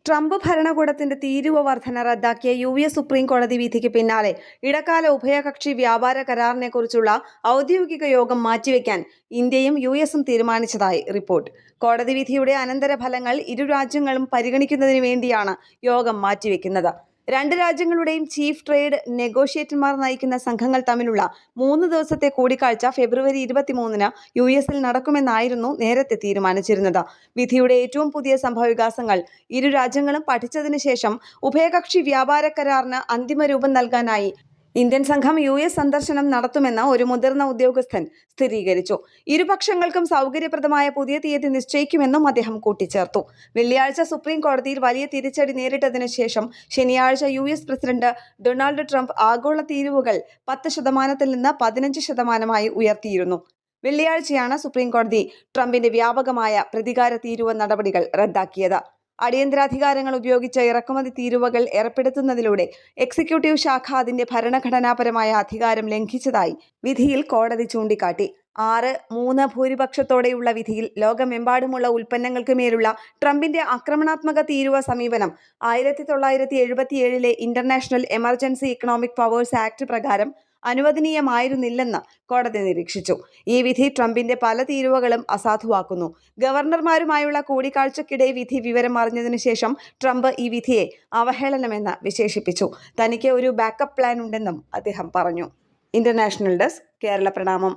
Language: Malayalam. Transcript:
ട്രംപ് ഭരണകൂടത്തിന്റെ തീരുവ വർധന റദ്ദാക്കിയ US സുപ്രീം കോടതി വിധിക്ക് പിന്നാലെ ഇടക്കാല ഉഭയകക്ഷി വ്യാപാര കരാറിനെക്കുറിച്ചുള്ള ഔദ്യോഗിക യോഗം മാറ്റിവെക്കാൻ ഇന്ത്യയും USഉം തീരുമാനിച്ചതായി റിപ്പോർട്ട്. കോടതി വിധിയുടെ അനന്തരഫലങ്ങൾ ഇരു രാജ്യങ്ങളും പരിഗണിക്കുന്നതിന് വേണ്ടിയാണ് യോഗം മാറ്റിവെക്കുന്നത്. രണ്ട് രാജ്യങ്ങളുടെയും ചീഫ് ട്രേഡ് നെഗോഷിയേറ്റർമാർ നയിക്കുന്ന സംഘങ്ങൾ തമ്മിലുള്ള 3 ദിവസത്തെ കൂടിക്കാഴ്ച ഫെബ്രുവരി 23-ന് US-ൽ നടക്കുമെന്നായിരുന്നു നേരത്തെ തീരുമാനിച്ചിരുന്നത്. വിധിയുടെ ഏറ്റവും പുതിയ സംഭവവികാസങ്ങൾ ഇരു രാജ്യങ്ങളും പഠിച്ചതിന് ശേഷം ഉഭയകക്ഷി വ്യാപാര കരാറിന് അന്തിമ രൂപം നൽകാനായി ഇന്ത്യൻ സംഘം US സന്ദർശനം നടത്തുമെന്ന് ഒരു മുതിർന്ന ഉദ്യോഗസ്ഥൻ സ്ഥിരീകരിച്ചു. ഇരുപക്ഷങ്ങൾക്കും സൗകര്യപ്രദമായ പുതിയ തീയതി നിശ്ചയിക്കുമെന്നും അദ്ദേഹം കൂട്ടിച്ചേർത്തു. വെള്ളിയാഴ്ച സുപ്രീം കോടതിയിൽ വലിയ തിരിച്ചടി നേരിട്ടതിനു ശേഷം ശനിയാഴ്ച US പ്രസിഡന്റ് ഡൊണാൾഡ് ട്രംപ് ആഗോള തീരുവകൾ 10% നിന്ന് 15% ഉയർത്തിയിരുന്നു. വെള്ളിയാഴ്ചയാണ് സുപ്രീം കോടതി ട്രംപിന്റെ വ്യാപകമായ പ്രതികാര തീരുവ നടപടികൾ റദ്ദാക്കിയത്. അടിയന്തരാധികാരങ്ങൾ ഉപയോഗിച്ച് ഇറക്കുമതി തീരുവകൾ ഏർപ്പെടുത്തുന്നതിലൂടെ എക്സിക്യൂട്ടീവ് ശാഖ അതിന്റെ ഭരണഘടനാപരമായ അധികാരം ലംഘിച്ചതായി വിധിയിൽ കോടതി ചൂണ്ടിക്കാട്ടി. 6-3 ഭൂരിപക്ഷത്തോടെയുള്ള വിധിയിൽ ലോകമെമ്പാടുമുള്ള ഉൽപ്പന്നങ്ങൾക്ക് മേലുള്ള ട്രംപിന്റെ ആക്രമണാത്മക തീരുവ സമീപനം 1977-ലെ international emergency economic powers act പ്രകാരം അനുവദനീയമായിരുന്നില്ലെന്ന് കോടതി നിരീക്ഷിച്ചു. ഈ വിധി ട്രംപിന്റെ പല തീരുവകളും അസാധുവാക്കുന്നു. ഗവർണർമാരുമായുള്ള കൂടിക്കാഴ്ചയ്ക്കിടെ വിധി വിവരം അറിഞ്ഞതിനു ശേഷം ട്രംപ് ഈ വിധിയെ അവഹേളനമെന്ന് വിശേഷിപ്പിച്ചു. തനിക്ക് ഒരു ബാക്കപ്പ് പ്ലാൻ ഉണ്ടെന്നും അദ്ദേഹം പറഞ്ഞു. ഇന്റർനാഷണൽ ഡെസ്ക്, കേരള പ്രണാമം.